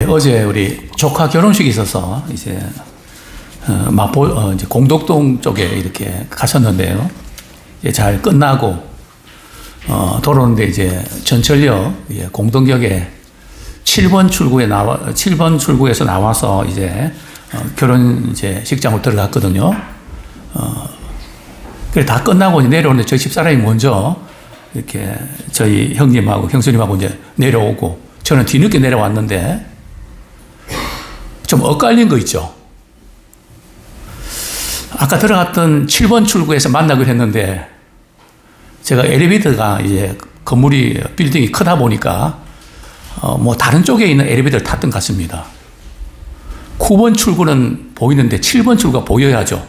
어제 우리 조카 결혼식이 있어서 이제 마포 이제 공덕동 쪽에 이렇게 갔었는데요. 이제 잘 끝나고 돌아오는데 이제 전철역 공덕역에 7번 출구에서 나와서 이제 결혼 이제 식장으로 들어갔거든요. 그래 다 끝나고 이제 내려오는데 저희 집사람이 먼저 이렇게 저희 형님하고 형수님하고 이제 내려오고 저는 뒤늦게 내려왔는데 좀 엇갈린 거 있죠. 아까 들어갔던 7번 출구에서 만나기로 했는데 제가 엘리베이터가 이제 건물이 빌딩이 크다 보니까 뭐 다른 쪽에 있는 엘리베이터를 탔던 것 같습니다. 9번 출구는 보이는데 7번 출구가 보여야죠.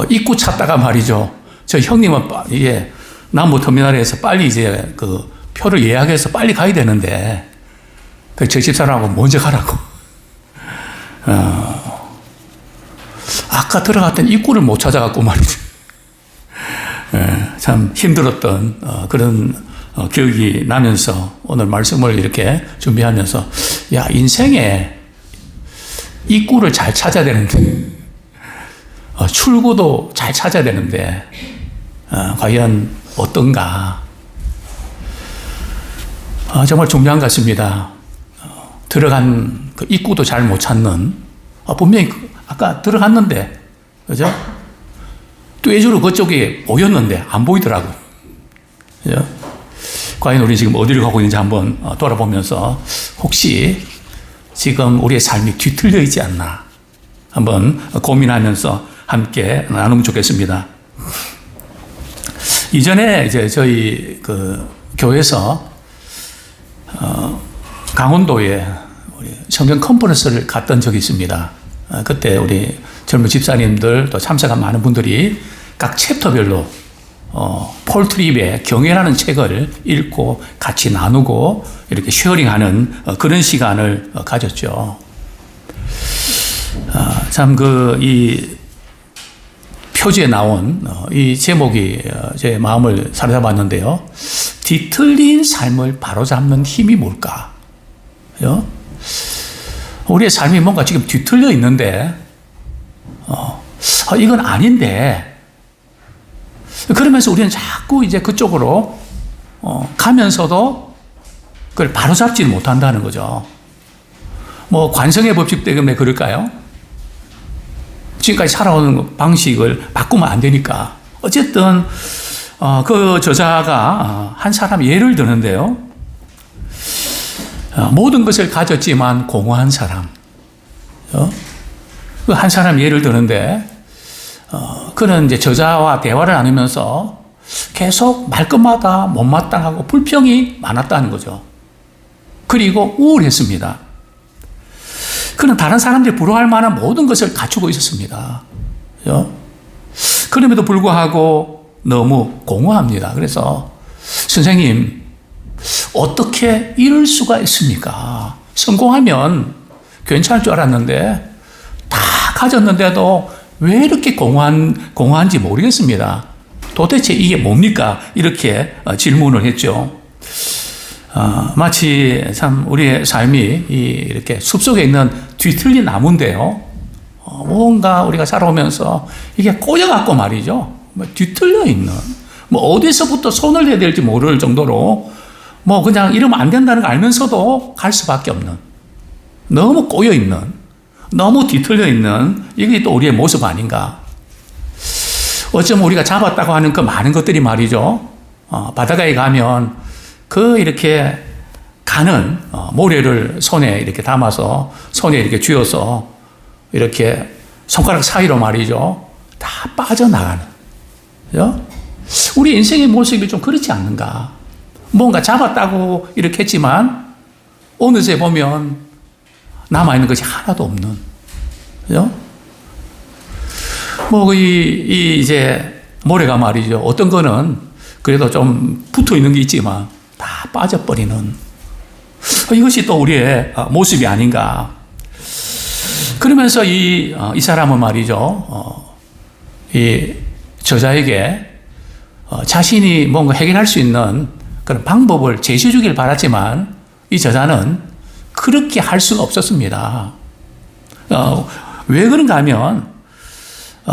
입구 찾다가 말이죠. 저 형님은 이게 남부터미널에서 빨리 이제 그 표를 예약해서 빨리 가야 되는데 저 집사람하고 먼저 가라고. 아까 들어갔던 입구를 못 찾아갖고 말이죠. 참 힘들었던 그런 기억이 나면서 오늘 말씀을 이렇게 준비하면서 야 인생에 입구를 잘 찾아야 되는데 출구도 잘 찾아야 되는데 과연 어떤가 정말 중요한 것 같습니다. 들어간 그 입구도 잘 못 찾는 분명히 아까 들어갔는데 그죠? 떼주로 그쪽에 보였는데 안 보이더라고요. 그죠? 과연 우리 지금 어디를 가고 있는지 한번 돌아보면서 혹시 지금 우리의 삶이 뒤틀려 있지 않나 한번 고민하면서 함께 나누면 좋겠습니다. 이전에 이제 저희 그 교회에서 강원도에 우리 성경 컨퍼런스를 갔던 적이 있습니다. 그때 우리 젊은 집사님들 또 참석한 많은 분들이 각 챕터별로 폴 트립의 경외라는 책을 읽고 같이 나누고 이렇게 쉐어링하는 그런 시간을 가졌죠. 참 이 표지에 나온 이 제목이 제 마음을 사로잡았는데요. 뒤틀린 삶을 바로잡는 힘이 뭘까? 우리의 삶이 뭔가 지금 뒤틀려 있는데 이건 아닌데 그러면서 우리는 자꾸 이제 그쪽으로 가면서도 그걸 바로잡지를 못한다는 거죠. 뭐 관성의 법칙 때문에 그럴까요? 지금까지 살아오는 방식을 바꾸면 안 되니까. 어쨌든 그 저자가 한 사람 예를 드는데요. 모든 것을 가졌지만 공허한 사람. 그 한 사람 예를 드는데 그는 이제 저자와 대화를 나누면서 계속 말끝마다 못마땅하고 불평이 많았다는 거죠. 그리고 우울했습니다. 그는 다른 사람들이 부러워할 만한 모든 것을 갖추고 있었습니다. 그럼에도 불구하고 너무 공허합니다. 그래서 선생님 어떻게 이럴 수가 있습니까? 성공하면 괜찮을 줄 알았는데 다 가졌는데도 왜 이렇게 공허한지 모르겠습니다. 도대체 이게 뭡니까? 이렇게 질문을 했죠. 마치 참 우리의 삶이 이렇게 숲속에 있는 뒤틀린 나무인데요. 뭔가 우리가 살아오면서 이게 꼬여갖고 말이죠. 뒤틀려 있는, 어디서부터 손을 대야 될지 모를 정도로 그냥 이러면 안 된다는 걸 알면서도 갈 수밖에 없는, 너무 꼬여 있는, 너무 뒤틀려 있는 이게 또 우리의 모습 아닌가. 어쩌면 우리가 잡았다고 하는 그 많은 것들이 말이죠. 바닷가에 가면 이렇게 가는 모래를 손에 이렇게 담아서 손에 이렇게 쥐어서 이렇게 손가락 사이로 말이죠. 다 빠져나가는. 그죠? 우리 인생의 모습이 좀 그렇지 않는가. 뭔가 잡았다고 이렇게 했지만 어느새 보면 남아있는 것이 하나도 없는. 그죠? 이제 모래가 말이죠. 어떤 거는 그래도 좀 붙어 있는 게 있지만 다 빠져버리는 이것이 또 우리의 모습이 아닌가. 그러면서 이 사람은 말이죠. 이 저자에게 자신이 뭔가 해결할 수 있는 그런 방법을 제시해 주길 바랐지만 이 저자는 그렇게 할 수가 없었습니다. 왜 그런가 하면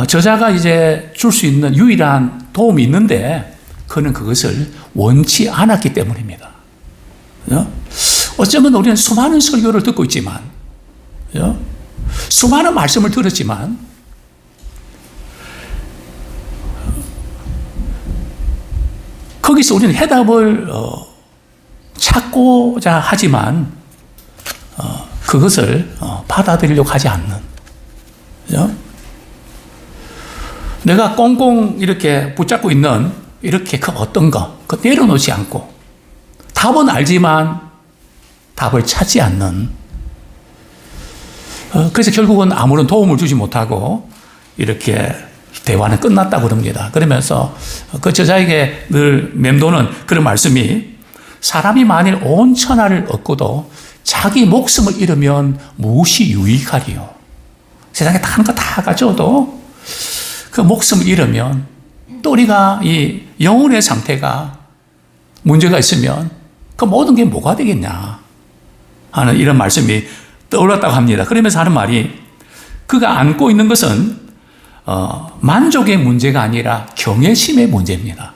저자가 이제 줄 수 있는 유일한 도움이 있는데 그는 그것을 원치 않았기 때문입니다. 어쩌면 우리는 수많은 설교를 듣고 있지만 수많은 말씀을 들었지만 거기서 우리는 해답을 찾고자 하지만 그것을 받아들이려고 하지 않는, 내가 꽁꽁 이렇게 붙잡고 있는 이렇게 그 어떤 거 그 내려놓지 않고 답은 알지만 답을 찾지 않는, 그래서 결국은 아무런 도움을 주지 못하고 이렇게 대화는 끝났다고 그럽니다. 그러면서 그 저자에게 늘 맴도는 그런 말씀이, 사람이 만일 온 천하를 얻고도 자기 목숨을 잃으면 무엇이 유익하리요. 세상에 다른 거 다 가져도 그 목숨을 잃으면, 또 우리가 이 영혼의 상태가 문제가 있으면 그 모든 게 뭐가 되겠냐 하는 이런 말씀이 떠올랐다고 합니다. 그러면서 하는 말이, 그가 안고 있는 것은 만족의 문제가 아니라 경외심의 문제입니다.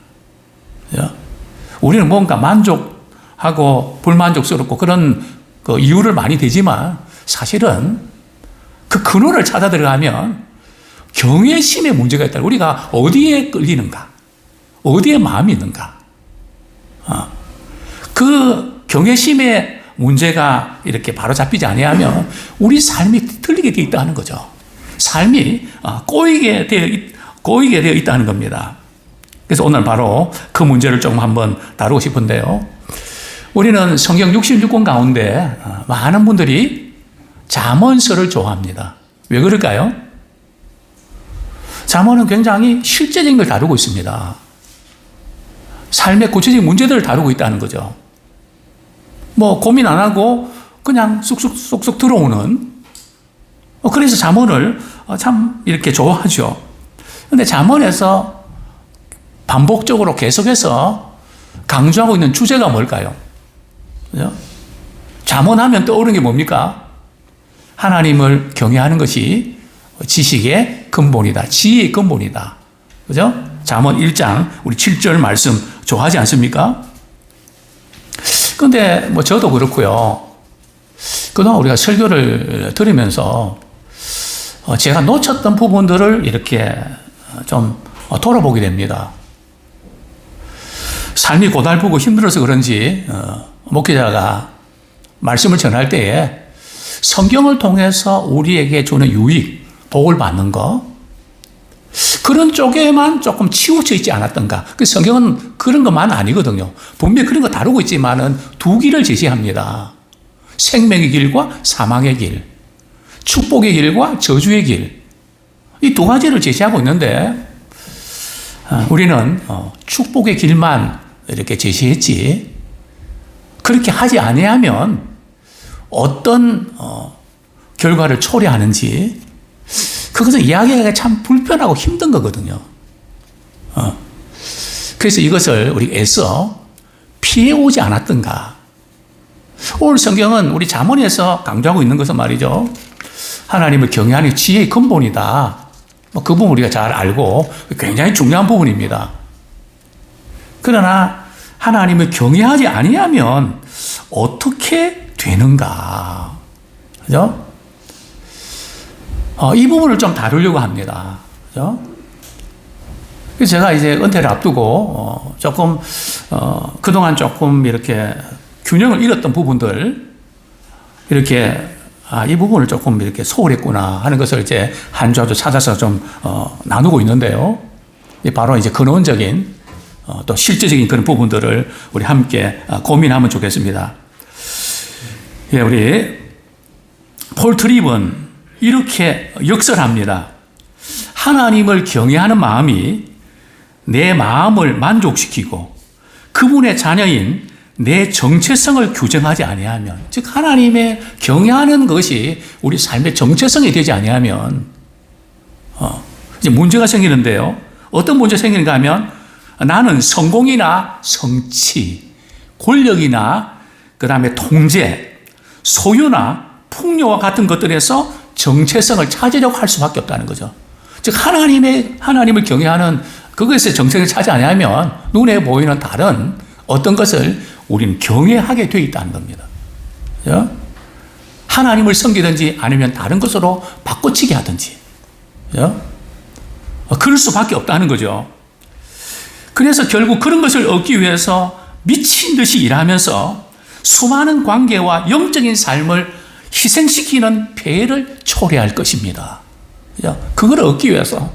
우리는 뭔가 만족하고 불만족스럽고 그런 그 이유를 많이 대지만 사실은 그 근원을 찾아 들어가면 경외심의 문제가 있다. 우리가 어디에 끌리는가? 어디에 마음이 있는가? 그 경외심의 문제가 이렇게 바로 잡히지 아니하면 우리 삶이 틀리게 되어 있다는 거죠. 삶이 꼬이게 되어 있다는 겁니다. 그래서 오늘 바로 그 문제를 조금 한번 다루고 싶은데요. 우리는 성경 66권 가운데 많은 분들이 잠언서를 좋아합니다. 왜 그럴까요? 잠언은 굉장히 실제적인 걸 다루고 있습니다. 삶의 구체적인 문제들을 다루고 있다는 거죠. 뭐 고민 안 하고 그냥 쑥쑥 들어오는, 그래서 잠언을 참 이렇게 좋아하죠. 그런데 잠언에서 반복적으로 계속해서 강조하고 있는 주제가 뭘까요? 잠언하면 떠오르는 게 뭡니까? 하나님을 경외하는 것이 지식의 근본이다. 지혜의 근본이다. 그죠? 잠언 1장 우리 7절 말씀 좋아하지 않습니까? 그런데 뭐 저도 그렇고요. 그동안 우리가 설교를 들으면서 제가 놓쳤던 부분들을 이렇게 좀 돌아보게 됩니다. 삶이 고달프고 힘들어서 그런지 목회자가 말씀을 전할 때에 성경을 통해서 우리에게 주는 유익, 복을 받는 거, 그런 쪽에만 조금 치우쳐 있지 않았던가. 그 성경은 그런 것만 아니거든요. 분명히 그런 거 다루고 있지만은 두 길을 제시합니다. 생명의 길과 사망의 길, 축복의 길과 저주의 길, 이 두 가지를 제시하고 있는데 우리는 축복의 길만 이렇게 제시했지, 그렇게 하지 아니하면 어떤 결과를 초래하는지 그것은 이야기하기가 참 불편하고 힘든 거거든요. 그래서 이것을 우리 애써 피해오지 않았던가. 오늘 성경은 우리 잠언에서 강조하고 있는 것은 말이죠, 하나님을 경외하는 지혜의 근본이다. 그 부분 우리가 잘 알고 굉장히 중요한 부분입니다. 그러나 하나님을 경외하지 아니하면 어떻게 되는가? 그죠? 이 부분을 좀 다루려고 합니다. 그죠? 그래서 제가 이제 은퇴를 앞두고 조금 그동안 조금 이렇게 균형을 잃었던 부분들, 이렇게 이 부분을 조금 이렇게 소홀했구나 하는 것을 이제 한 주 한 주 찾아서 좀 나누고 있는데요. 바로 이제 근원적인 또 실제적인 그런 부분들을 우리 함께 고민하면 좋겠습니다. 예, 우리 폴 트립은 이렇게 역설합니다. 하나님을 경외하는 마음이 내 마음을 만족시키고 그분의 자녀인 내 정체성을 규정하지 아니하면, 즉 하나님의 경외하는 것이 우리 삶의 정체성이 되지 아니하면 이제 문제가 생기는데요. 어떤 문제가 생기는가 하면, 나는 성공이나 성취, 권력이나 그 다음에 통제, 소유나 풍요와 같은 것들에서 정체성을 찾으려고 할 수밖에 없다는 거죠. 즉 하나님을 경외하는 그것의 정체성을 찾지 않으면 눈에 보이는 다른 어떤 것을 우리는 경외하게 돼 있다는 겁니다. 그죠? 하나님을 섬기든지 아니면 다른 것으로 바꿔치기 하든지. 그죠? 그럴 수밖에 없다는 거죠. 그래서 결국 그런 것을 얻기 위해서 미친 듯이 일하면서 수많은 관계와 영적인 삶을 희생시키는 폐해를 초래할 것입니다. 그죠? 그걸 얻기 위해서,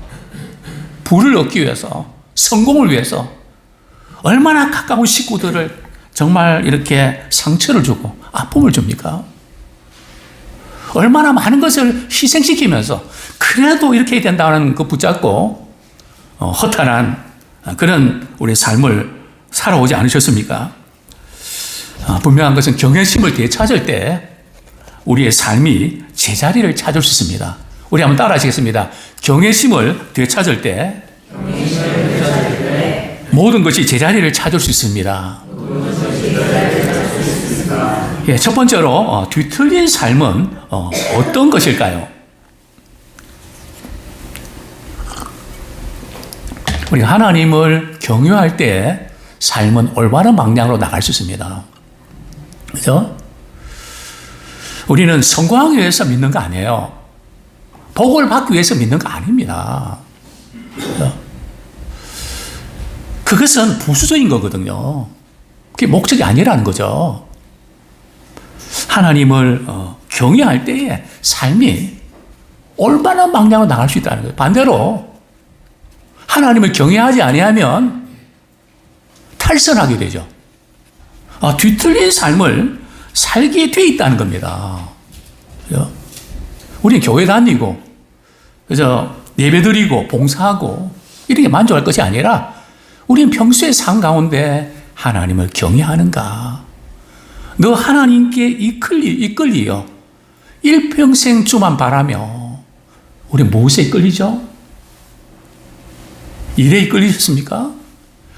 부를 얻기 위해서, 성공을 위해서 얼마나 가까운 식구들을 정말 이렇게 상처를 주고 아픔을 줍니까? 얼마나 많은 것을 희생시키면서 그래도 이렇게 된다는 그 붙잡고 허탄한 그런 우리 삶을 살아오지 않으셨습니까? 분명한 것은 경외심을 되찾을 때 우리의 삶이 제자리를 찾을 수 있습니다. 우리 한번 따라 하시겠습니다. 경외심을 되찾을 때 모든 것이 제자리를 찾을 수 있습니다. 예, 첫 번째로 뒤틀린 삶은 어떤 것일까요? 우리가 하나님을 경외할 때 삶은 올바른 방향으로 나갈 수 있습니다. 그렇죠? 우리는 성공하기 위해서 믿는 거 아니에요. 복을 받기 위해서 믿는 거 아닙니다. 그렇죠? 그것은 부수적인 거거든요. 그게 목적이 아니라는 거죠. 하나님을 경외할 때에 삶이 올바른 방향으로 나갈 수 있다는 거예요. 반대로 하나님을 경외하지 아니하면 탈선하게 되죠. 뒤틀린 삶을 살게 돼 있다는 겁니다. 그죠? 우리는 교회 다니고, 그죠? 예배 드리고, 봉사하고, 이렇게 만족할 것이 아니라, 우리는 평소의 삶 가운데 하나님을 경외하는가? 너 하나님께 이끌리요. 일평생 주만 바라며, 우리 무엇에 이끌리죠? 일에 이끌리셨습니까?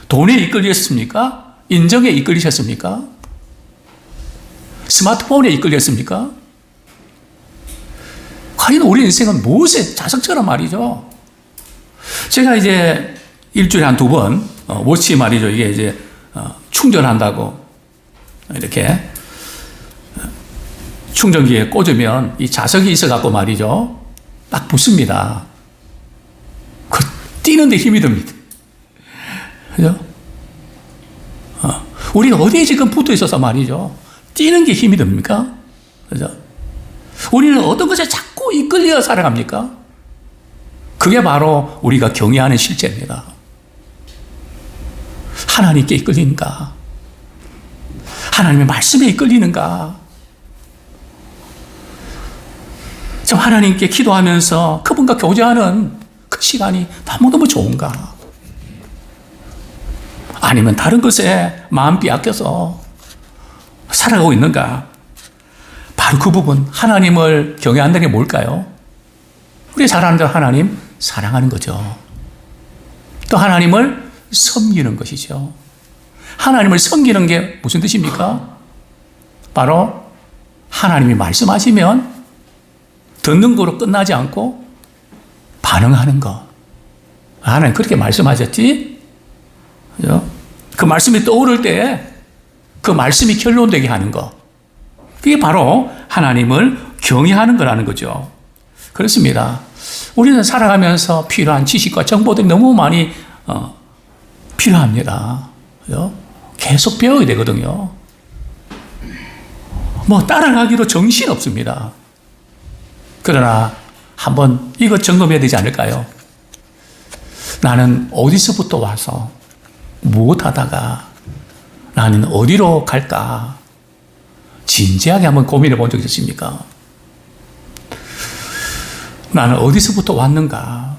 돈에 이끌리셨습니까? 인정에 이끌리셨습니까? 스마트폰에 이끌렸습니까? 과연 우리 인생은 무엇에 자석처럼 말이죠. 제가 이제 일주일에 한 2번 워치 말이죠. 이게 이제 충전한다고 이렇게 충전기에 꽂으면 이 자석이 있어갖고 말이죠. 딱 붙습니다. 그 뛰는데 힘이 듭니다. 그죠? 우리는 어디에 지금 붙어 있어서 말이죠. 뛰는 게 힘이 듭니까? 그죠? 우리는 어떤 것에 자꾸 이끌려 살아갑니까? 그게 바로 우리가 경외하는 실제입니다. 하나님께 이끌리는가? 하나님의 말씀에 이끌리는가? 저 하나님께 기도하면서 그분과 교제하는 그 시간이 너무너무 좋은가? 아니면 다른 것에 마음 빼앗겨서 살아가고 있는가? 바로 그 부분, 하나님을 경외한다는 게 뭘까요? 우리 잘 아는 대로 하나님 사랑하는 거죠. 또 하나님을 섬기는 것이죠. 하나님을 섬기는 게 무슨 뜻입니까? 바로 하나님이 말씀하시면 듣는 거로 끝나지 않고 반응하는 것. 하나님 그렇게 말씀하셨지? 그죠? 그 말씀이 떠오를 때 그 말씀이 결론되게 하는 것. 그게 바로 하나님을 경외하는 거라는 거죠. 그렇습니다. 우리는 살아가면서 필요한 지식과 정보들이 너무 많이 필요합니다. 그죠? 계속 배워야 되거든요. 뭐 따라가기도 정신 없습니다. 그러나 한번 이것 점검해야 되지 않을까요? 나는 어디서부터 와서 무엇 하다가 나는 어디로 갈까? 진지하게 한번 고민해 본 적 있으십니까? 나는 어디서부터 왔는가?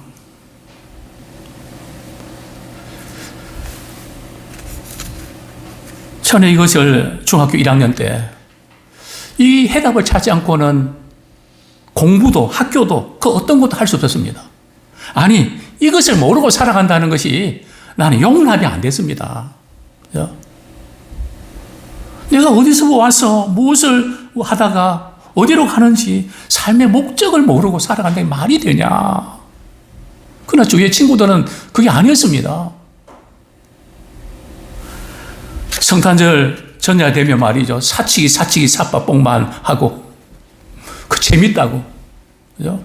저는 이것을 중학교 1학년 때 이 해답을 찾지 않고는 공부도 학교도 그 어떤 것도 할 수 없었습니다. 아니, 이것을 모르고 살아간다는 것이 나는 용납이 안 됐습니다. 내가 어디서 와서 무엇을 하다가 어디로 가는지 삶의 목적을 모르고 살아간다는 게 말이 되냐. 그러나 주위의 친구들은 그게 아니었습니다. 성탄절 전야 되면 말이죠. 사치기 삿바뽕만 하고 그 재밌다고. 그죠?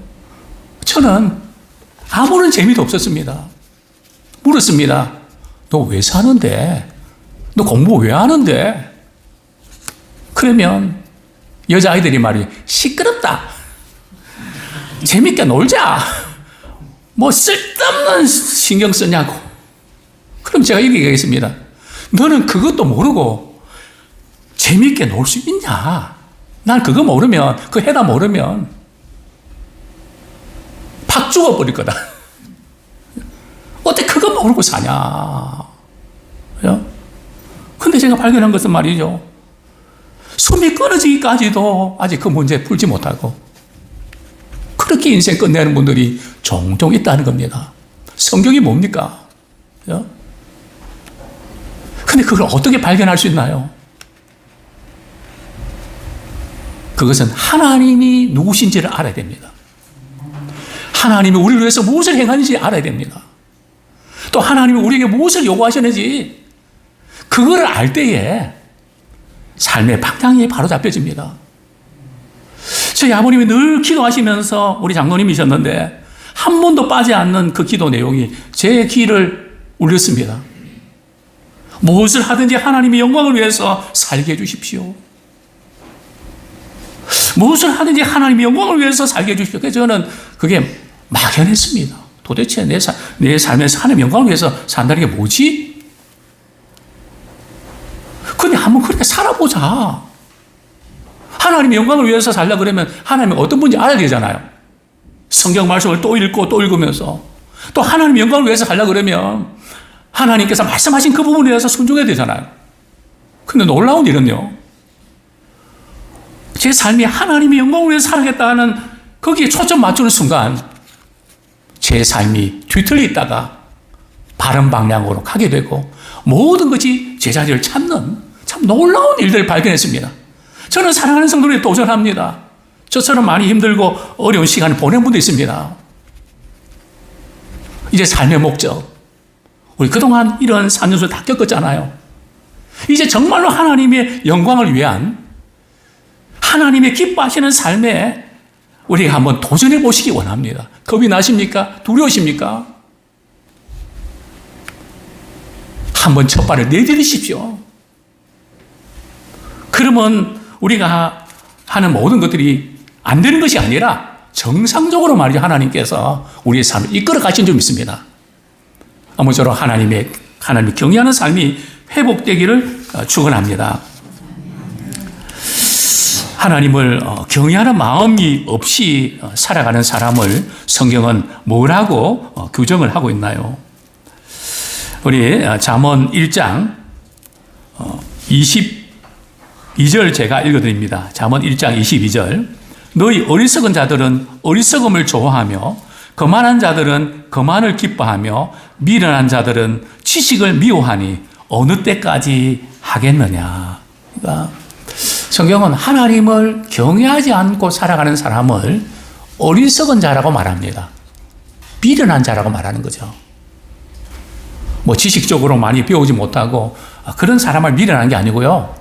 저는 아무런 재미도 없었습니다. 물었습니다. 너 왜 사는데? 너 공부 왜 하는데? 그러면 여자아이들이 말이죠. 시끄럽다. 재밌게 놀자. 뭐 쓸데없는 신경 쓰냐고. 그럼 제가 이렇게 얘기하겠습니다. 너는 그것도 모르고 재밌게 놀 수 있냐? 난 그거 모르면, 그 해답 모르면 팍 죽어버릴 거다. 어떻게 그거 모르고 사냐? 근데 제가 발견한 것은 말이죠. 숨이 끊어지기까지도 아직 그 문제 풀지 못하고 그렇게 인생 끝내는 분들이 종종 있다는 겁니다. 성경이 뭡니까? 근데 그걸 어떻게 발견할 수 있나요? 그것은 하나님이 누구신지를 알아야 됩니다. 하나님이 우리를 위해서 무엇을 행하는지 알아야 됩니다. 또 하나님이 우리에게 무엇을 요구하시는지 그거를 알 때에 삶의 방향이 바로 잡혀집니다. 저희 아버님이 늘 기도하시면서 우리 장로님이셨는데 한 번도 빠지 않는 그 기도 내용이 제 귀를 울렸습니다. 무엇을 하든지 하나님의 영광을 위해서 살게 해주십시오. 무엇을 하든지 하나님의 영광을 위해서 살게 해주십시오. 그래서 저는 그게 막연했습니다. 도대체 내 삶에서 하나님의 영광을 위해서 산다는 게 뭐지? 근데 한번 그렇게 살아보자. 하나님의 영광을 위해서 살려 그러면 하나님이 어떤 분인지 알아야 되잖아요. 성경 말씀을 또 읽고 또 읽으면서 또 하나님의 영광을 위해서 살려 그러면 하나님께서 말씀하신 그 부분에 대해서 순종해야 되잖아요. 근데 놀라운 일은요. 제 삶이 하나님의 영광을 위해서 살아야겠다는 거기에 초점 맞추는 순간 제 삶이 뒤틀려 있다가 바른 방향으로 가게 되고 모든 것이 제자리를 찾는 참 놀라운 일들을 발견했습니다. 저는 사랑하는 성도들에 도전합니다. 저처럼 많이 힘들고 어려운 시간을 보낸 분도 있습니다. 이제 삶의 목적, 우리 그동안 이런 3년을 다 겪었잖아요. 이제 정말로 하나님의 영광을 위한 하나님의 기뻐하시는 삶에 우리가 한번 도전해 보시기 원합니다. 겁이 나십니까? 두려우십니까? 한번 첫 발을 내디디십시오. 그러면 우리가 하는 모든 것들이 안 되는 것이 아니라 정상적으로 말이죠. 하나님께서 우리의 삶을 이끌어 가신 줄 믿습니다. 아무쪼록 하나님이 경외하는 삶이 회복되기를 축원합니다. 하나님을 경외하는 마음이 없이 살아가는 사람을 성경은 뭐라고 규정을 하고 있나요? 우리 잠언 1장 22절 제가 읽어드립니다. 잠언 1장 22절. 너희 어리석은 자들은 어리석음을 좋아하며 거만한 자들은 거만을 기뻐하며 미련한 자들은 지식을 미워하니 어느 때까지 하겠느냐. 그러니까 성경은 하나님을 경외하지 않고 살아가는 사람을 어리석은 자라고 말합니다. 미련한 자라고 말하는 거죠. 뭐 지식적으로 많이 배우지 못하고 그런 사람을 미련한 게 아니고요.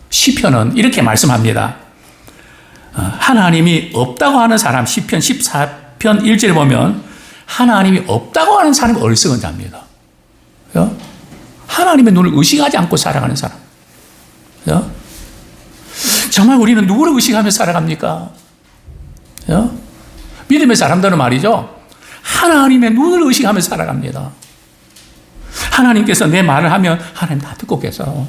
시편은 이렇게 말씀합니다. 하나님이 없다고 하는 사람, 시편 14편 1절에 보면 하나님이 없다고 하는 사람이 어리석은 자입니다. 하나님의 눈을 의식하지 않고 살아가는 사람. 정말 우리는 누구를 의식하며 살아갑니까? 믿음의 사람들은 말이죠. 하나님의 눈을 의식하며 살아갑니다. 하나님께서 내 말을 하면 하나님 다 듣고 계셔.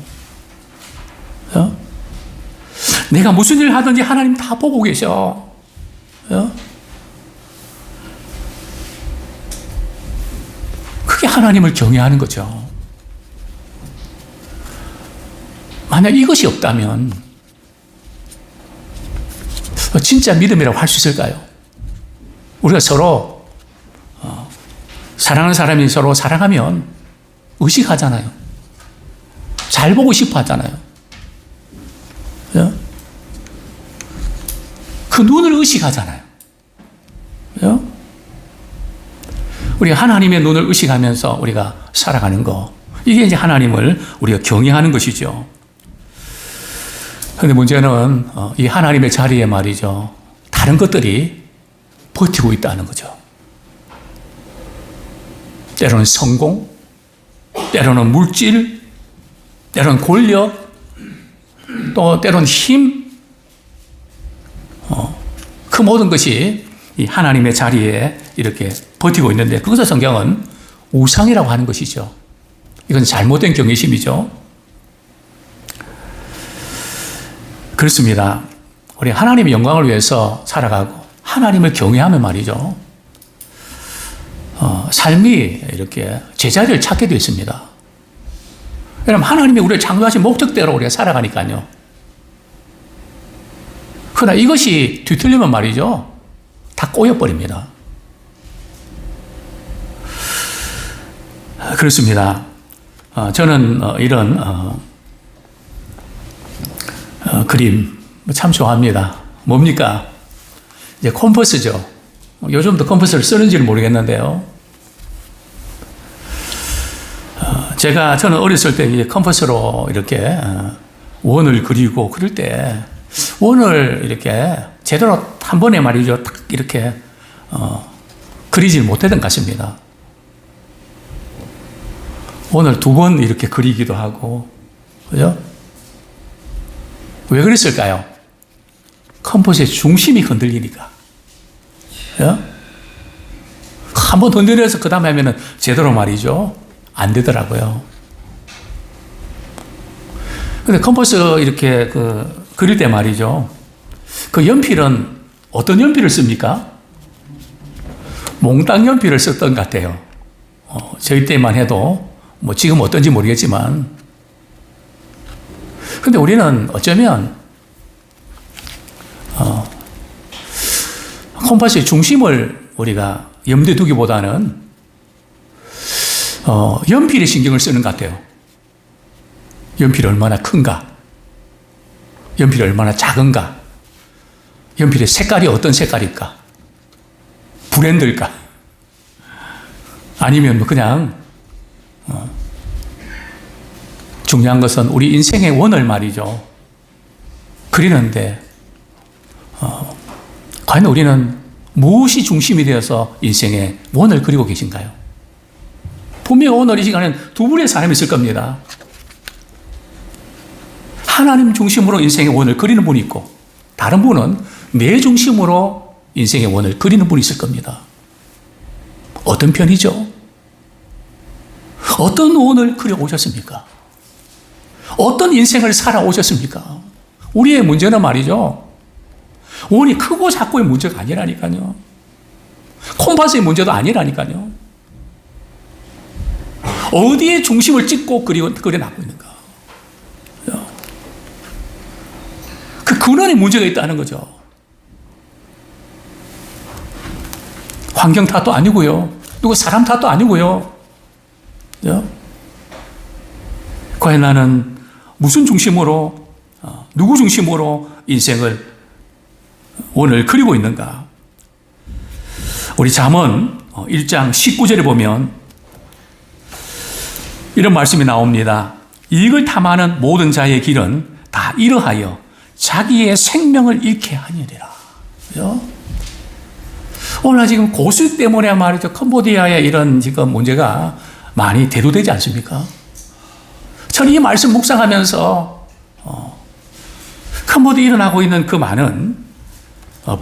내가 무슨 일을 하든지 하나님 다 보고 계셔. 그게 하나님을 경외하는 거죠. 만약 이것이 없다면 진짜 믿음이라고 할 수 있을까요? 우리가 서로 사랑하는 사람이 서로 사랑하면 의식하잖아요. 잘 보고 싶어 하잖아요. 그 눈을 의식하잖아요. 우리가 하나님의 눈을 의식하면서 우리가 살아가는 거, 이게 이제 하나님을 우리가 경외하는 것이죠. 그런데 문제는 이 하나님의 자리에 말이죠, 다른 것들이 버티고 있다는 거죠. 때로는 성공, 때로는 물질, 때로는 권력, 또 때로는 힘, 그 모든 것이 이 하나님의 자리에 이렇게 버티고 있는데, 그것을 성경은 우상이라고 하는 것이죠. 이건 잘못된 경외심이죠. 그렇습니다. 우리 하나님의 영광을 위해서 살아가고 하나님을 경외하면 말이죠, 삶이 이렇게 제자리를 찾게 되어 있습니다. 왜냐하면 하나님이 우리를 창조하신 목적대로 우리가 살아가니까요. 그러나 이것이 뒤틀리면 말이죠, 다 꼬여버립니다. 그렇습니다. 저는 이런 그림 참 좋아합니다. 뭡니까? 이제 컴퍼스죠. 요즘도 컴퍼스를 쓰는지는 모르겠는데요. 저는 어렸을 때 이제 컴퍼스로 이렇게 원을 그리고 그럴 때 원을 이렇게 제대로 한 번에 말이죠, 딱 이렇게 그리질 못했던 것 같습니다. 원을 두 번 이렇게 그리기도 하고, 그죠? 왜 그랬을까요? 컴퍼스의 중심이 흔들리니까. 한 번 흔들려서 그 다음에 하면은 제대로 말이죠, 안 되더라고요. 근데 컴퍼스 이렇게 그릴 때 말이죠, 그 연필은 어떤 연필을 씁니까? 몽땅 연필을 썼던 것 같아요. 저희 때만 해도, 뭐 지금 어떤지 모르겠지만. 근데 우리는 어쩌면, 컴퍼스의 중심을 우리가 염두에 두기보다는, 연필에 신경을 쓰는 것 같아요. 연필이 얼마나 큰가? 연필이 얼마나 작은가? 연필의 색깔이 어떤 색깔일까? 브랜드일까? 아니면 뭐 그냥, 중요한 것은 우리 인생의 원을 말이죠, 그리는데, 과연 우리는 무엇이 중심이 되어서 인생의 원을 그리고 계신가요? 분명 오늘 이 시간에는 두 분의 사람이 있을 겁니다. 하나님 중심으로 인생의 원을 그리는 분이 있고, 다른 분은 내 중심으로 인생의 원을 그리는 분이 있을 겁니다. 어떤 편이죠? 어떤 원을 그려오셨습니까? 어떤 인생을 살아오셨습니까? 우리의 문제는 말이죠, 원이 크고 작고의 문제가 아니라니까요. 콤파스의 문제도 아니라니까요. 어디에 중심을 찍고 그려나가고 있는가? 그 근원에 문제가 있다는 거죠. 환경 탓도 아니고요, 누구 사람 탓도 아니고요. 과연 나는 무슨 중심으로, 누구 중심으로 인생을, 원을 그리고 있는가? 우리 잠언 1장 19절에 보면 이런 말씀이 나옵니다. 이익을 탐하는 모든 자의 길은 다 이러하여 자기의 생명을 잃게 하니라. 오늘 지금 고수 때문에 말이죠, 캄보디아의 이런 지금 문제가 많이 대두되지 않습니까? 저는 이 말씀 묵상하면서 캄보디아에 일어나고 있는 그 많은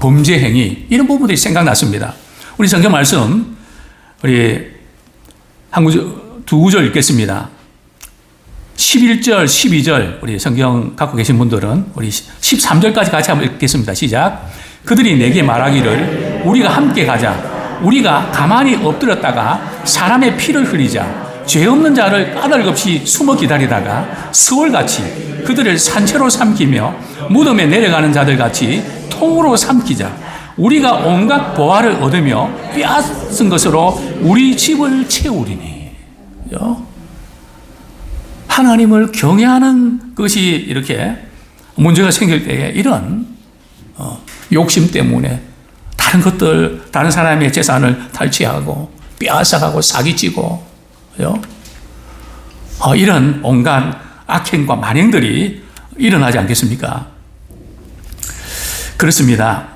범죄 행위, 이런 부분들이 생각났습니다. 우리 성경 말씀, 우리 두 구절 읽겠습니다. 11절, 12절, 우리 성경 갖고 계신 분들은 우리 13절까지 같이 한번 읽겠습니다. 시작. 그들이 내게 말하기를 우리가 함께 가자. 우리가 가만히 엎드렸다가 사람의 피를 흘리자. 죄 없는 자를 까닭없이 숨어 기다리다가 스월같이 그들을 산채로 삼키며 무덤에 내려가는 자들같이 통으로 삼키자. 우리가 온갖 보화를 얻으며 빼앗은 것으로 우리 집을 채우리니. 하나님을 경외하는 것이 이렇게 문제가 생길 때에 이런 욕심 때문에 다른 사람의 재산을 탈취하고 빼앗아가고 사기치고 이런 온갖 악행과 만행들이 일어나지 않겠습니까? 그렇습니다.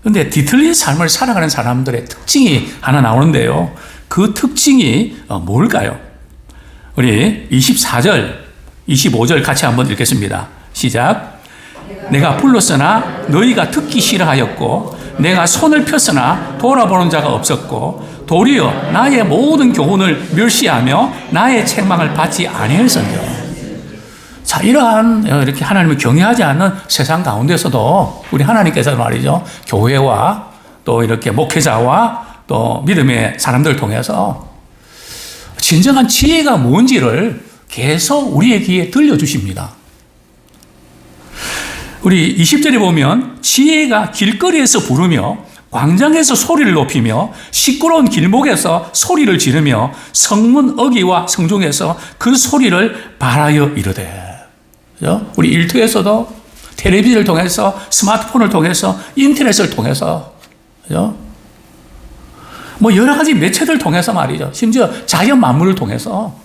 그런데 뒤틀린 삶을 살아가는 사람들의 특징이 하나 나오는데요. 그 특징이 뭘까요? 우리 24절, 25절 같이 한번 읽겠습니다. 시작. 내가 불렀으나 너희가 듣기 싫어하였고 내가 손을 폈으나 돌아보는 자가 없었고 도리어 나의 모든 교훈을 멸시하며 나의 책망을 받지 아니하였으며. 자, 이러한 이렇게 하나님을 경외하지 않는 세상 가운데서도 우리 하나님께서 말이죠, 교회와 또 이렇게 목회자와 또 믿음의 사람들을 통해서 진정한 지혜가 뭔지를 계속 우리의 귀에 들려주십니다. 우리 20절에 보면 지혜가 길거리에서 부르며 광장에서 소리를 높이며 시끄러운 길목에서 소리를 지르며 성문 어귀와 성중에서 그 소리를 발하여 이르되. 우리 일터에서도 텔레비전을 통해서 스마트폰을 통해서 인터넷을 통해서 뭐 여러 가지 매체들 통해서 말이죠. 심지어 자연 만물을 통해서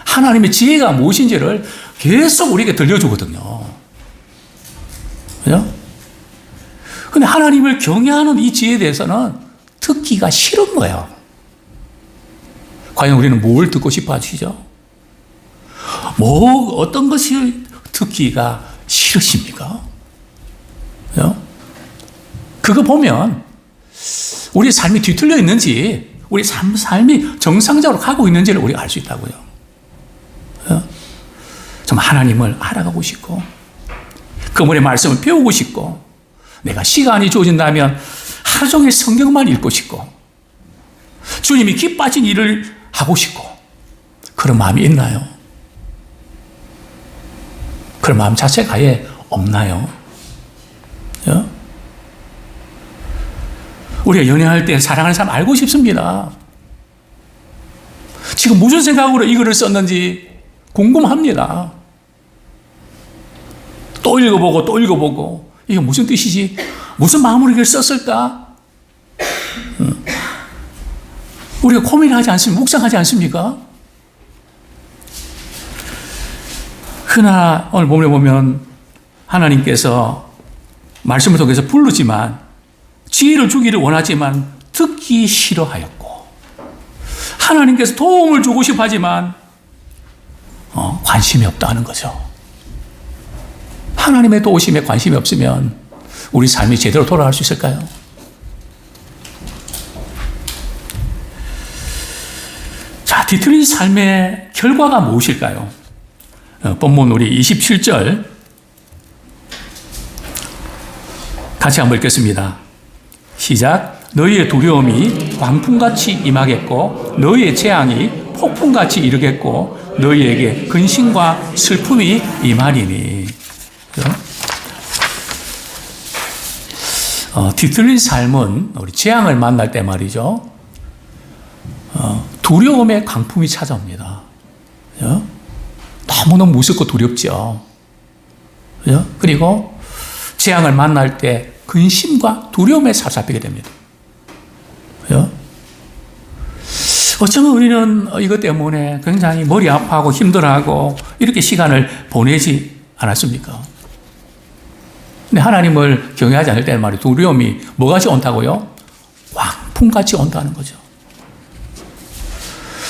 하나님의 지혜가 무엇인지를 계속 우리에게 들려주거든요. 그죠? 근데 하나님을 경외하는 이 지혜에 대해서는 듣기가 싫은 거예요. 과연 우리는 뭘 듣고 싶어 하시죠? 어떤 것이 듣기가 싫으십니까? 그죠? 그거 보면 우리 삶이 뒤틀려 있는지, 우리 삶이 정상적으로 가고 있는지를 우리가 알 수 있다고요. 그죠? 좀 하나님을 알아가고 싶고, 그분의 말씀을 배우고 싶고, 내가 시간이 주어진다면 하루 종일 성경만 읽고 싶고, 주님이 기뻐하신 일을 하고 싶고, 그런 마음이 있나요? 그런 마음 자체가 아예 없나요? 우리가 연애할 때 사랑하는 사람 알고 싶습니다. 지금 무슨 생각으로 이 글을 썼는지 궁금합니다. 또 읽어보고 또 읽어보고 이게 무슨 뜻이지? 무슨 마음으로 이걸 썼을까? 우리가 고민하지 않습니까? 묵상하지 않습니까? 그러나 오늘 본문에 보면 하나님께서 말씀을 통해서 부르지만 지혜를 주기를 원하지만 듣기 싫어하였고, 하나님께서 도움을 주고 싶어 하지만 관심이 없다는 거죠. 하나님의 도우심에 관심이 없으면 우리 삶이 제대로 돌아갈 수 있을까요? 자, 뒤틀린 삶의 결과가 무엇일까요? 본문 우리 27절 같이 한번 읽겠습니다. 시작. 너희의 두려움이 광풍같이 임하겠고 너희의 재앙이 폭풍같이 이르겠고 너희에게 근심과 슬픔이 임하리니. 뒤틀린 삶은 우리 재앙을 만날 때 말이죠, 두려움의 광풍이 찾아옵니다. 너무너무 무섭고 두렵죠. 그리고 재앙을 만날 때 근심과 두려움에 사로잡히게 됩니다. 어쩌면 우리는 이것 때문에 굉장히 머리 아파하고 힘들어하고 이렇게 시간을 보내지 않았습니까? 근데 하나님을 경외하지 않을 때는 말이에요, 두려움이 뭐같이 온다고요? 광풍같이 온다는 거죠.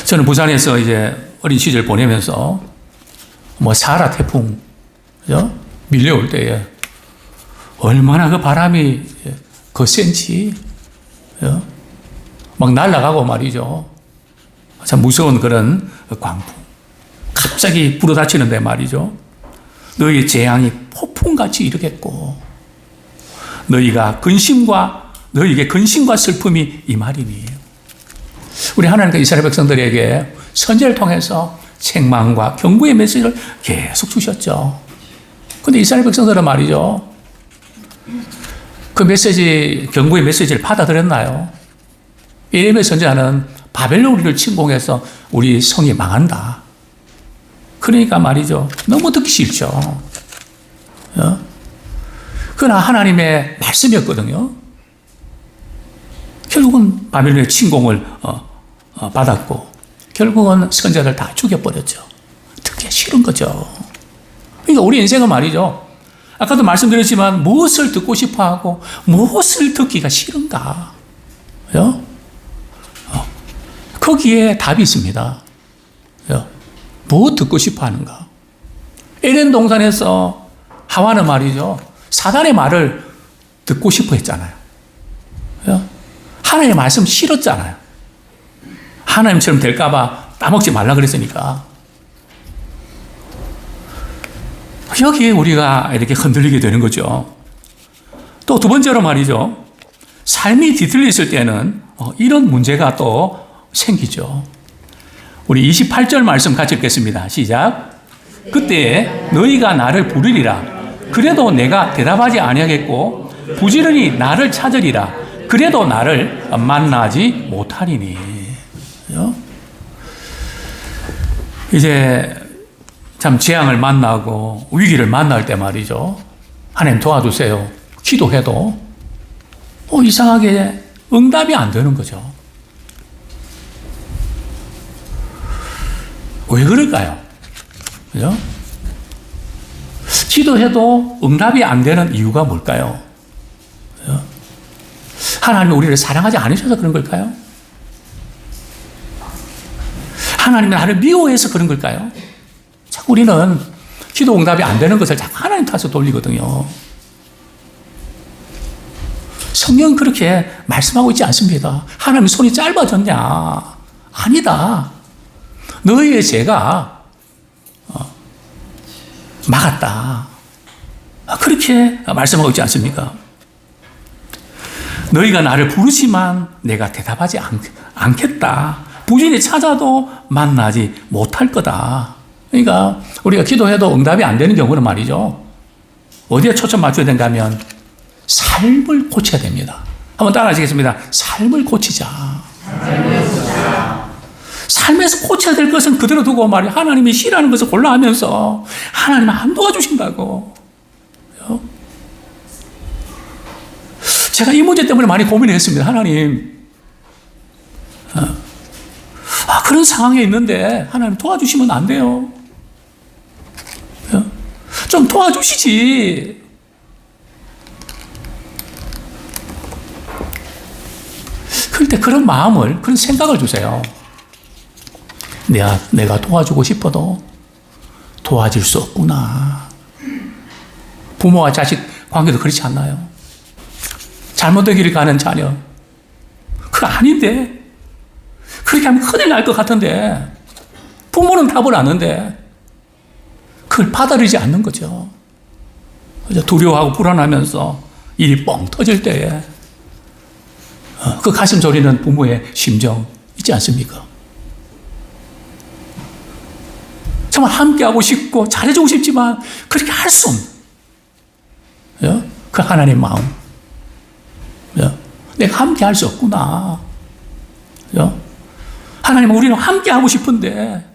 저는 부산에서 이제 어린 시절 보내면서 사하라 태풍, 그죠? 밀려올 때에 얼마나 그 바람이 거센지, 그죠? 막 날아가고 말이죠. 참 무서운 그런 광풍. 갑자기 불어닥치는데 말이죠. 너희의 재앙이 폭풍같이 이르겠고, 너희에게 근심과 슬픔이 임하리니. 우리 하나님께서 이스라엘 백성들에게 선제를 통해서 책망과 경고의 메시지를 계속 주셨죠. 그런데 이스라엘 백성들은 말이죠, 그 메시지, 경고의 메시지를 받아들였나요? 예레미야 선지자는 바벨론 우리를 침공해서 우리 성이 망한다. 그러니까 말이죠, 너무 듣기 싫죠. 그러나 하나님의 말씀이었거든요. 결국은 바벨론의 침공을 받았고 결국은 선자들 다 죽여버렸죠. 듣기 싫은 거죠. 그러니까 우리 인생은 말이죠. 아까도 말씀드렸지만 무엇을 듣고 싶어하고 무엇을 듣기가 싫은가. 거기에 답이 있습니다. 뭐 듣고 싶어하는가. 에덴 동산에서 하와는 말이죠. 사단의 말을 듣고 싶어 했잖아요. 하나님의 말씀 싫었잖아요. 하나님처럼 될까봐 따먹지 말라 그랬으니까. 여기에 우리가 이렇게 흔들리게 되는 거죠. 또 두 번째로 말이죠. 삶이 뒤틀렸을 때는 이런 문제가 또 생기죠. 우리 28절 말씀 같이 읽겠습니다. 시작. 그때 너희가 나를 부르리라. 그래도 내가 대답하지 아니하겠고 부지런히 나를 찾으리라. 그래도 나를 만나지 못하리니. 이제 참 재앙을 만나고 위기를 만날 때 말이죠. 하나님 도와주세요. 기도해도 이상하게 응답이 안 되는 거죠. 왜 그럴까요? 그죠? 기도해도 응답이 안 되는 이유가 뭘까요? 그죠? 하나님이 우리를 사랑하지 않으셔서 그런 걸까요? 하나님이 나를 미워해서 그런 걸까요? 자꾸 우리는 기도 응답이 안 되는 것을 자꾸 하나님 탓에 돌리거든요. 성경은 그렇게 말씀하고 있지 않습니다. 하나님 손이 짧아졌냐? 아니다. 너희의 죄가 막았다. 그렇게 말씀하고 있지 않습니까? 너희가 나를 부르지만 내가 대답하지 않겠다. 부진히 찾아도 만나지 못할 거다. 그러니까 우리가 기도해도 응답이 안 되는 경우는 말이죠. 어디에 초점 맞춰야 되는가 하면 삶을 고쳐야 됩니다. 한번 따라 하시겠습니다. 삶을 고치자. 삶에서 고쳐야 될 것은 그대로 두고 말이야. 하나님이 싫어하는 것을 골라 하면서 하나님은 안 도와주신다고. 제가 이 문제 때문에 많이 고민을 했습니다. 하나님, 그런 상황에 있는데 하나님 도와주시면 안 돼요. 좀 도와주시지. 그럴 때 그런 마음을, 그런 생각을 주세요. 내가 도와주고 싶어도 도와줄 수 없구나. 부모와 자식 관계도 그렇지 않나요? 잘못된 길을 가는 자녀. 그거 아닌데. 그렇게 하면 큰일 날 것 같은데. 부모는 답을 아는데. 그걸 받아들이지 않는 거죠. 두려워하고 불안하면서 일이 뻥 터질 때에 그 가슴 졸이는 부모의 심정 있지 않습니까? 정말 함께하고 싶고 잘해주고 싶지만 그렇게 할 수 없는 그 하나님의 마음. 내가 함께할 수 없구나. 하나님은 우리는 함께하고 싶은데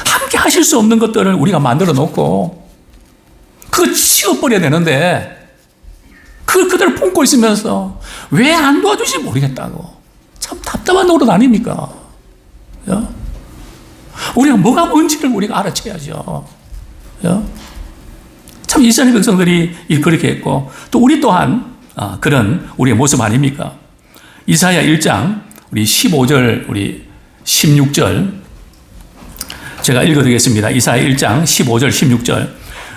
함께 하실 수 없는 것들을 우리가 만들어 놓고 그거 치워버려야 되는데 그걸 그대로 품고 있으면서 왜 안 도와주실지 모르겠다고. 참 답답한 노릇 아닙니까? 우리가 뭐가 뭔지를 우리가 알아채야죠. 참 이스라엘 백성들이 그렇게 했고 또 우리 또한 그런 우리의 모습 아닙니까? 이사야 1장 우리 15절 우리 16절 제가 읽어드리겠습니다. 이사야 1장 15절 16절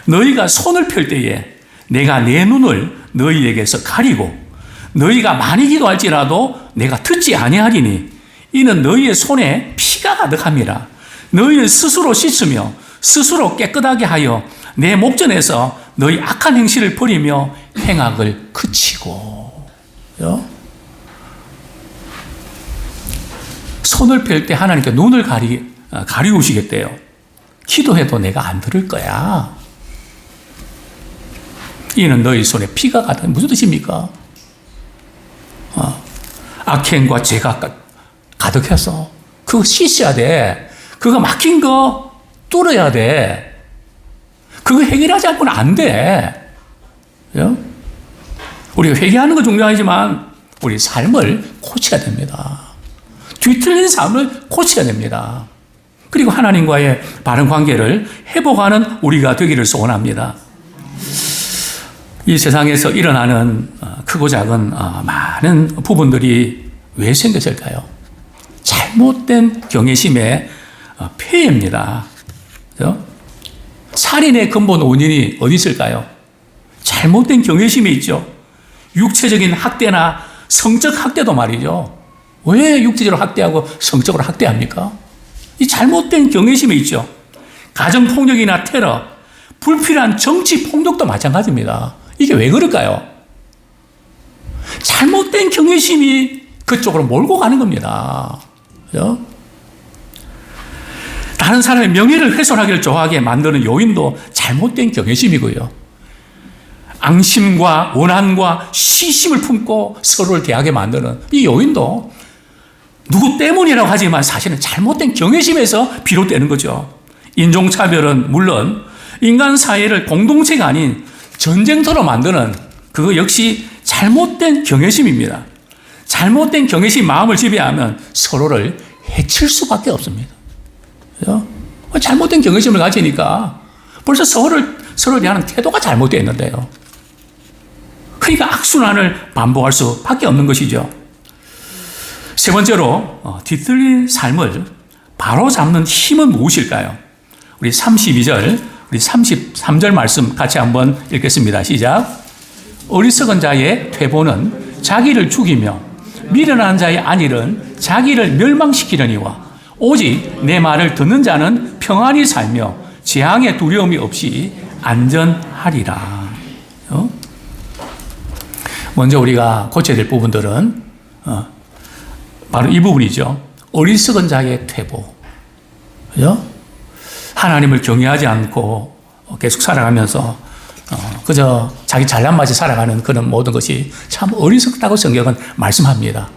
너희가 손을 펼 때에 내가 내 눈을 너희에게서 가리고 너희가 많이 기도할지라도 내가 듣지 아니하리니 이는 너희의 손에 피가 가득함이라. 너희는 스스로 씻으며 스스로 깨끗하게 하여 내 목전에서 너희 악한 행실을 버리며 행악을 그치고. 손을 펼 때 하나님께 눈을 가리우시겠대요. 기도해도 내가 안 들을 거야. 이는 너희 손에 피가 가득. 무슨 뜻입니까? 악행과 죄가 가득해서 그거 씻어야 돼. 그거 막힌 거 뚫어야 돼. 그거 해결하지 않고는 안 돼. 그죠? 우리가 회개하는 건 중요하지만 우리 삶을 고쳐야 됩니다. 뒤틀린 삶을 고쳐야 됩니다. 그리고 하나님과의 바른 관계를 회복하는 우리가 되기를 소원합니다. 이 세상에서 일어나는 크고 작은 많은 부분들이 왜 생겼을까요? 잘못된 경외심의 폐해입니다. 그렇죠? 살인의 근본 원인이 어디 있을까요? 잘못된 경외심이 있죠. 육체적인 학대나 성적 학대도 말이죠. 왜 육체적으로 학대하고 성적으로 학대합니까? 이 잘못된 경외심이 있죠. 가정폭력이나 테러, 불필요한 정치폭력도 마찬가지입니다. 이게 왜 그럴까요? 잘못된 경외심이 그쪽으로 몰고 가는 겁니다. 그죠? 다른 사람의 명예를 훼손하기를 좋아하게 만드는 요인도 잘못된 경외심이고요. 앙심과 원한과 시심을 품고 서로를 대하게 만드는 이 요인도 누구 때문이라고 하지만 사실은 잘못된 경외심에서 비롯되는 거죠. 인종차별은 물론 인간 사회를 공동체가 아닌 전쟁터로 만드는 그거 역시 잘못된 경외심입니다. 잘못된 경외심 마음을 지배하면 서로를 해칠 수밖에 없습니다. 그죠? 잘못된 경외심을 가지니까 벌써 서로를 대하는 태도가 잘못되어 있는데요. 그러니까 악순환을 반복할 수밖에 없는 것이죠. 세 번째로 뒤틀린 삶을 바로잡는 힘은 무엇일까요? 우리 32절, 우리 33절 말씀 같이 한번 읽겠습니다. 시작. 어리석은 자의 퇴보는 자기를 죽이며 미련한 자의 안일은 자기를 멸망시키려니와 오직 내 말을 듣는 자는 평안히 살며 재앙의 두려움이 없이 안전하리라. 먼저 우리가 고쳐야 될 부분들은 바로 이 부분이죠. 어리석은 자의 퇴보. 그죠? 하나님을 경외하지 않고 계속 살아가면서 그저 자기 잘난 맛에 살아가는 그런 모든 것이 참 어리석다고 성경은 말씀합니다.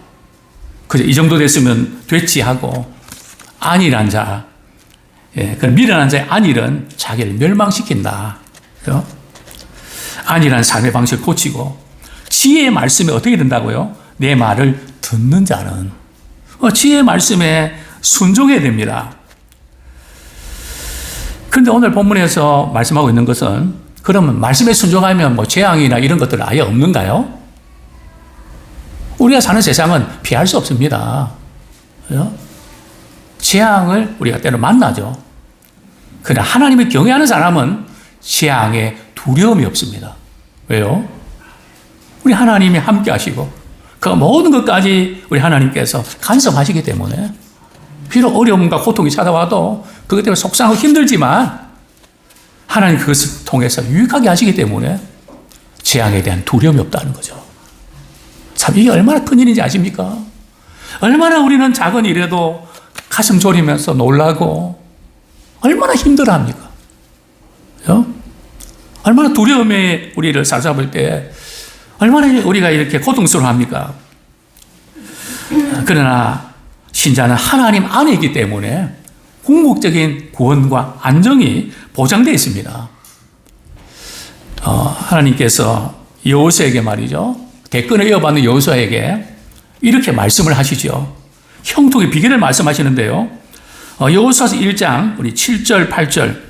그저 이 정도 됐으면 됐지 하고 안일한 자, 그 미련한 자의 안일은 자기를 멸망시킨다. 그죠? 안일한 삶의 방식을 고치고 지혜의 말씀에 어떻게 된다고요? 내 말을 듣는 자는 지혜의 말씀에 순종해야 됩니다. 그런데 오늘 본문에서 말씀하고 있는 것은 그러면 말씀에 순종하면 뭐 재앙이나 이런 것들은 아예 없는가요? 우리가 사는 세상은 피할 수 없습니다. 그죠? 재앙을 우리가 때로 만나죠. 그러나 하나님을 경외하는 사람은 재앙에 두려움이 없습니다. 왜요? 우리 하나님이 함께 하시고 그 모든 것까지 우리 하나님께서 간섭하시기 때문에 비록 어려움과 고통이 찾아와도 그것 때문에 속상하고 힘들지만 하나님 그것을 통해서 유익하게 하시기 때문에 재앙에 대한 두려움이 없다는 거죠. 참 이게 얼마나 큰 일인지 아십니까? 얼마나 우리는 작은 일에도 가슴 졸이면서 놀라고 얼마나 힘들어합니까? 그죠? 얼마나 두려움에 우리를 사로잡을 때 얼마나 우리가 이렇게 고통스러워합니까? 그러나 신자는 하나님 안에 있기 때문에 궁극적인 구원과 안정이 보장되어 있습니다. 하나님께서 여호수아에게 말이죠. 대권을 이어받는 여호수아에게 이렇게 말씀을 하시죠. 형통의 비결을 말씀하시는데요. 여호수아서 1장 우리 7절 8절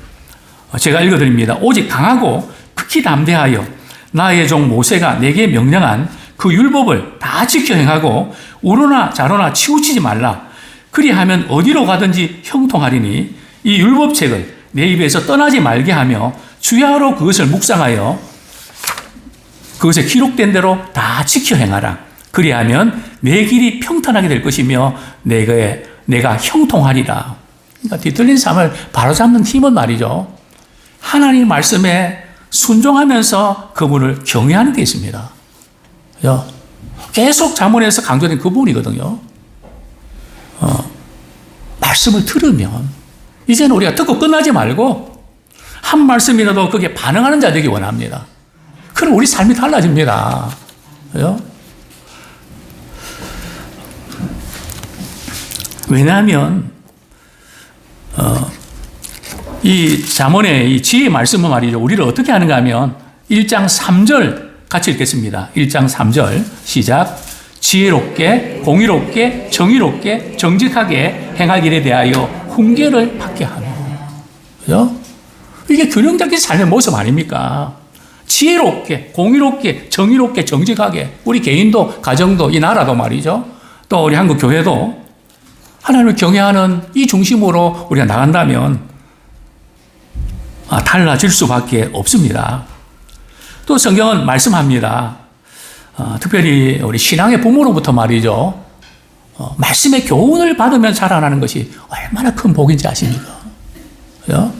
제가 읽어드립니다. 오직 강하고 극히 담대하여 나의 종 모세가 내게 명령한 그 율법을 다 지켜 행하고 우로나 좌로나 치우치지 말라. 그리하면 어디로 가든지 형통하리니 이 율법책을 내 입에서 떠나지 말게 하며 주야로 그것을 묵상하여 그것에 기록된 대로 다 지켜 행하라. 그리하면 내 길이 평탄하게 될 것이며 내가 형통하리라. 그러니까 뒤틀린 삶을 바로잡는 힘은 말이죠. 하나님 말씀에 순종하면서 그분을 경외하는 데 있습니다. 계속 잠언에서 강조된 그 부분이거든요. 말씀을 들으면 이제는 우리가 듣고 끝나지 말고 한 말씀이라도 그게 반응하는 자 되기 원합니다. 그럼 우리 삶이 달라집니다. 그죠? 왜냐하면 이 잠언의 이 지혜의 말씀은 말이죠. 우리를 어떻게 하는가 하면 1장 3절 같이 읽겠습니다. 1장 3절 시작. 지혜롭게 공의롭게 정의롭게 정직하게 행할 일에 대하여 훈계를 받게 하며. 그죠? 이게 균형 잡힌 삶의 모습 아닙니까? 지혜롭게 공의롭게 정의롭게 정직하게 우리 개인도 가정도 이 나라도 말이죠. 또 우리 한국 교회도 하나님을 경외하는 이 중심으로 우리가 나간다면 달라질 수밖에 없습니다. 또 성경은 말씀합니다. 특별히 우리 신앙의 부모로부터 말이죠. 말씀의 교훈을 받으면 자라나는 것이 얼마나 큰 복인지 아십니까? 그죠?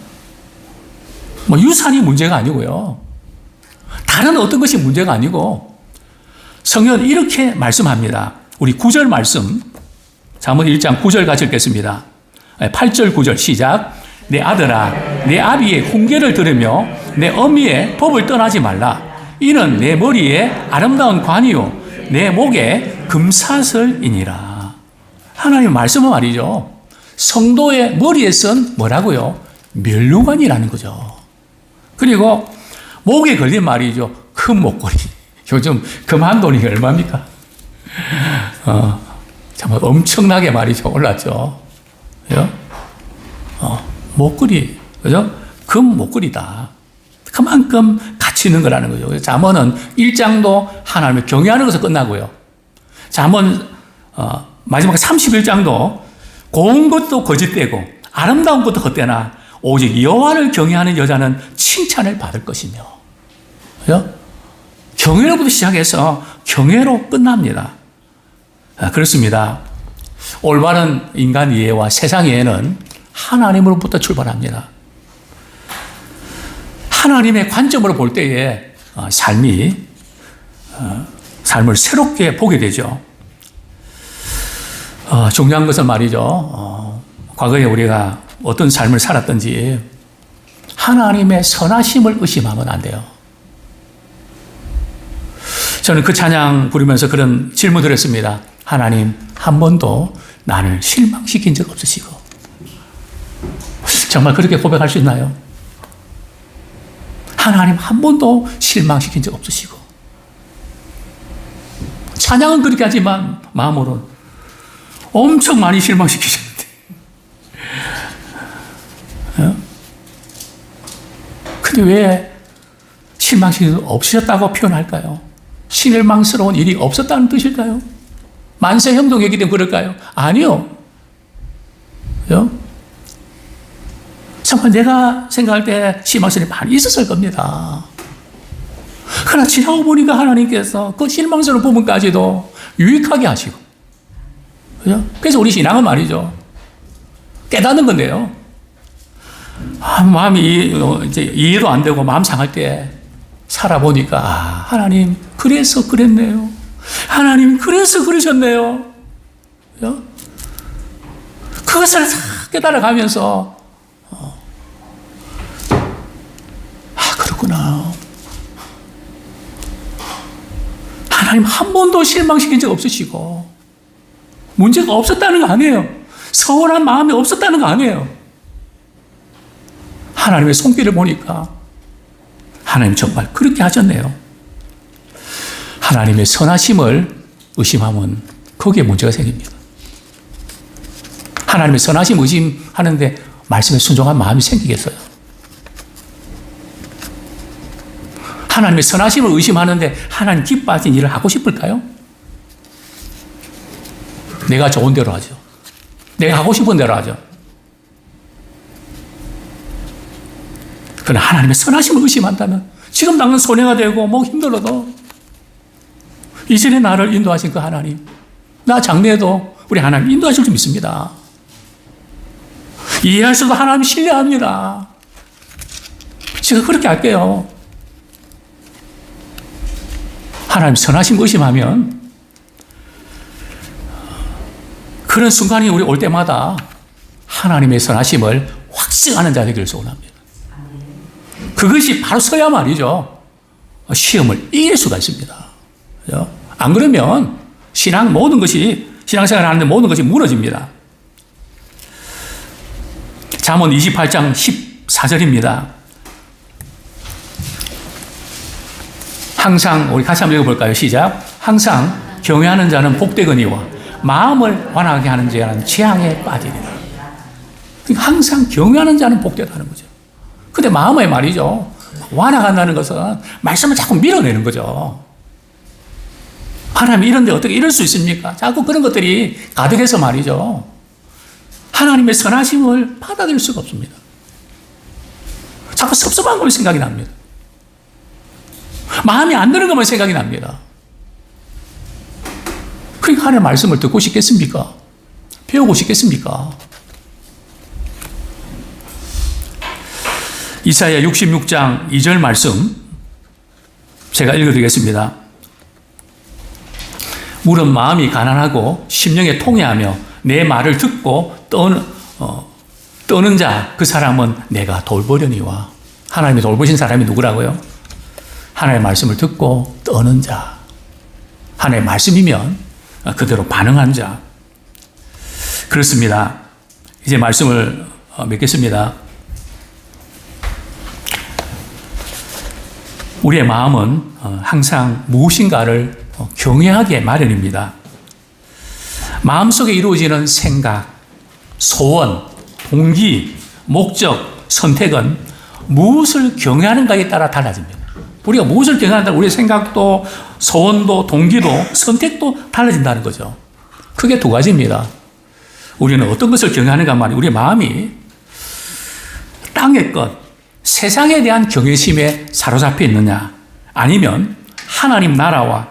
뭐 유산이 문제가 아니고요. 다른 어떤 것이 문제가 아니고 성경은 이렇게 말씀합니다. 우리 9절 말씀 잠언 1장 9절 같이 읽겠습니다. 8절 9절 시작. 내 아들아 내 아비의 훈계를 들으며 내 어미의 법을 떠나지 말라. 이는 내 머리에 아름다운 관이요 내 목에 금사슬이니라. 하나님의 말씀은 말이죠. 성도의 머리에 쓴 뭐라고요? 면류관이라는 거죠. 그리고 목에 걸린 말이죠. 큰 목걸이. 요즘 금 한 돈이 얼마입니까? 정말 엄청나게 말이죠. 올랐죠. 그죠? 목걸이. 그죠? 금 목걸이다. 그만큼 가치 있는 거라는 거죠. 잠언은 1장도 하나님을 경외하는 것에서 끝나고요. 잠언 마지막 31장도 고운 것도 거짓되고 아름다운 것도 헛되나 오직 여호와를 경외하는 여자는 칭찬을 받을 것이며. 그죠? 경외로부터 시작해서 경외로 끝납니다. 그렇습니다. 올바른 인간 이해와 세상 이해는 하나님으로부터 출발합니다. 하나님의 관점으로 볼 때에 삶을 새롭게 보게 되죠. 중요한 것은 말이죠. 과거에 우리가 어떤 삶을 살았든지 하나님의 선하심을 의심하면 안 돼요. 저는 그 찬양 부르면서 그런 질문을 했습니다. 하나님, 한 번도 나를 실망시킨 적 없으시고. 정말 그렇게 고백할 수 있나요? 하나님 한 번도 실망시킨 적 없으시고. 찬양은 그렇게 하지만 마음으로는 엄청 많이 실망시키셨는데. 근데 왜 실망시킨 적 없으셨다고 표현할까요? 실망스러운 일이 없었다는 뜻일까요? 만세 형통했기 때문에 그럴까요? 아니요. 그죠? 정말 내가 생각할 때 실망스러움이 많이 있었을 겁니다. 그러나 지나고 보니까 하나님께서 그 실망스러운 부분까지도 유익하게 하시고. 그죠? 그래서 우리 신앙은 말이죠. 깨닫는 건데요. 마음이 이제 이해도 안 되고 마음 상할 때 살아보니까 하나님 그래서 그랬네요. 하나님 그래서 그러셨네요. 그죠? 그것을 다 깨달아가면서 그렇구나. 하나님 한 번도 실망시킨 적 없으시고 문제가 없었다는 거 아니에요. 서운한 마음이 없었다는 거 아니에요. 하나님의 손길을 보니까 하나님 정말 그렇게 하셨네요. 하나님의 선하심을 의심하면 거기에 문제가 생깁니다. 하나님의 선하심 의심하는데 말씀에 순종한 마음이 생기겠어요? 하나님의 선하심을 의심하는데 하나님 기뻐하신 일을 하고 싶을까요? 내가 좋은 대로 하죠. 내가 하고 싶은 대로 하죠. 그러나 하나님의 선하심을 의심한다면 지금 당장 손해가 되고 뭐 힘들어도 이전에 나를 인도하신 그 하나님, 나 장래에도 우리 하나님 인도하실 줄 믿습니다. 이해할 수도 하나님 신뢰합니다. 제가 그렇게 할게요. 하나님 선하심 의심하면 그런 순간이 우리 올 때마다 하나님의 선하심을 확증하는 자 되기를 소원합니다. 그것이 바로 서야 말이죠. 시험을 이길 수가 있습니다. 그죠? 안 그러면 신앙생활 하는데 모든 것이 무너집니다. 잠언 28장 4절입니다. 항상 우리 같이 한번 읽어볼까요? 시작. 항상 경외하는 자는 복되거니와 마음을 완악하게 하는 자는 재앙에 빠지리라. 그러니까 항상 경외하는 자는 복되다는 거죠. 근데 마음에 말이죠. 완악한다는 것은 말씀을 자꾸 밀어내는 거죠. 하나님이 이런데 어떻게 이럴 수 있습니까? 자꾸 그런 것들이 가득해서 말이죠. 하나님의 선하심을 받아들일 수가 없습니다. 자꾸 섭섭한 것만 생각이 납니다. 마음이 안 드는 것만 생각이 납니다. 그러니까 하나님의 말씀을 듣고 싶겠습니까? 배우고 싶겠습니까? 이사야 66장 2절 말씀 제가 읽어드리겠습니다. 물은 마음이 가난하고 심령에 통회하며 내 말을 듣고 떠는 자 그 사람은 내가 돌보려니와. 하나님이 돌보신 사람이 누구라고요? 하나님의 말씀을 듣고 떠는 자. 하나님의 말씀이면 그대로 반응한 자. 그렇습니다. 이제 말씀을 맺겠습니다. 우리의 마음은 항상 무엇인가를 경외하게 마련입니다. 마음속에 이루어지는 생각, 소원, 동기, 목적, 선택은 무엇을 경외하는가에 따라 달라집니다. 우리가 무엇을 경외한다, 우리의 생각도, 소원도, 동기도, 선택도 달라진다는 거죠. 크게 두 가지입니다. 우리는 어떤 것을 경외하는가 말이에요. 우리의 마음이 땅의 것, 세상에 대한 경외심에 사로잡혀 있느냐, 아니면 하나님 나라와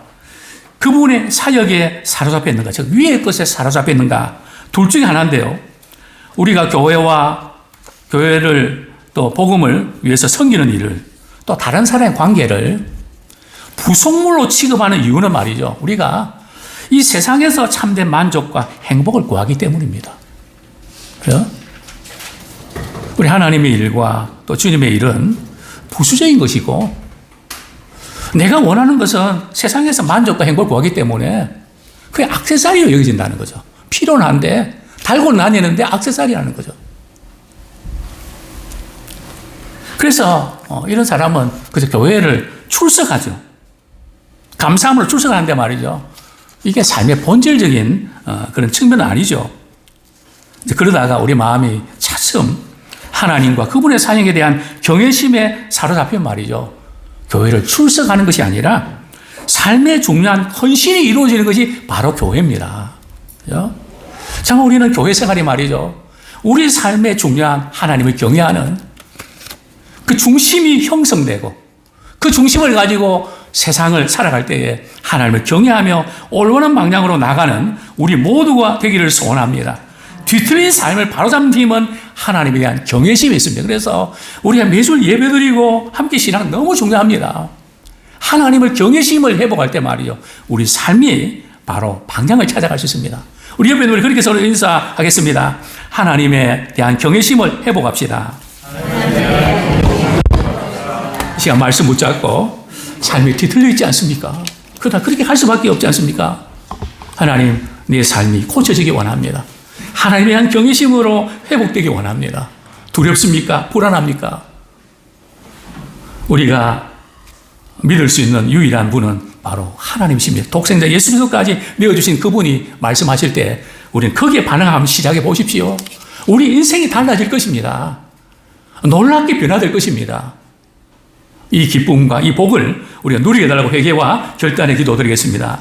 그분의 사역에 사로잡혀 있는가, 즉 위의 것에 사로잡혀 있는가, 둘 중에 하나인데요. 우리가 교회를 또 복음을 위해서 섬기는 일을, 또 다른 사람의 관계를 부속물로 취급하는 이유는 말이죠. 우리가 이 세상에서 참된 만족과 행복을 구하기 때문입니다. 그래요? 우리 하나님의 일과 또 주님의 일은 부수적인 것이고, 내가 원하는 것은 세상에서 만족과 행복을 구하기 때문에 그게 액세서리로 여겨진다는 거죠. 필요는 한데 달고 다니는데 액세서리라는 거죠. 그래서 이런 사람은 그저 교회를 출석하죠. 감사함으로 출석하는데 말이죠. 이게 삶의 본질적인 그런 측면은 아니죠. 그러다가 우리 마음이 차츰 하나님과 그분의 사역에 대한 경외심에 사로잡힌 말이죠. 교회를 출석하는 것이 아니라 삶의 중요한 헌신이 이루어지는 것이 바로 교회입니다. 그죠? 참 우리는 교회 생활이 말이죠. 우리 삶의 중요한 하나님을 경외하는 그 중심이 형성되고 그 중심을 가지고 세상을 살아갈 때에 하나님을 경외하며 올바른 방향으로 나가는 우리 모두가 되기를 소원합니다. 뒤틀린 삶을 바로잡는 힘은 하나님에 대한 경외심이 있습니다. 그래서 우리가 매주 예배드리고 함께 신앙은 너무 중요합니다. 하나님을 경외심을 회복할 때 말이죠. 우리 삶이 바로 방향을 찾아갈 수 있습니다. 우리 옆에 우리 그렇게 서로 인사하겠습니다. 하나님에 대한 경외심을 회복합시다. 이 시간 말씀 붙잡고 삶이 뒤틀려 있지 않습니까? 그러나 그렇게 할 수밖에 없지 않습니까? 하나님, 내 삶이 고쳐지기 원합니다. 하나님에 대한 경외심으로 회복되기 원합니다. 두렵습니까? 불안합니까? 우리가 믿을 수 있는 유일한 분은 바로 하나님이십니다. 독생자 예수 그리스도까지 내어주신 그분이 말씀하실 때 우리는 거기에 반응하면 시작해 보십시오. 우리 인생이 달라질 것입니다. 놀랍게 변화될 것입니다. 이 기쁨과 이 복을 우리가 누리게 해달라고 회개와 결단의 기도 드리겠습니다.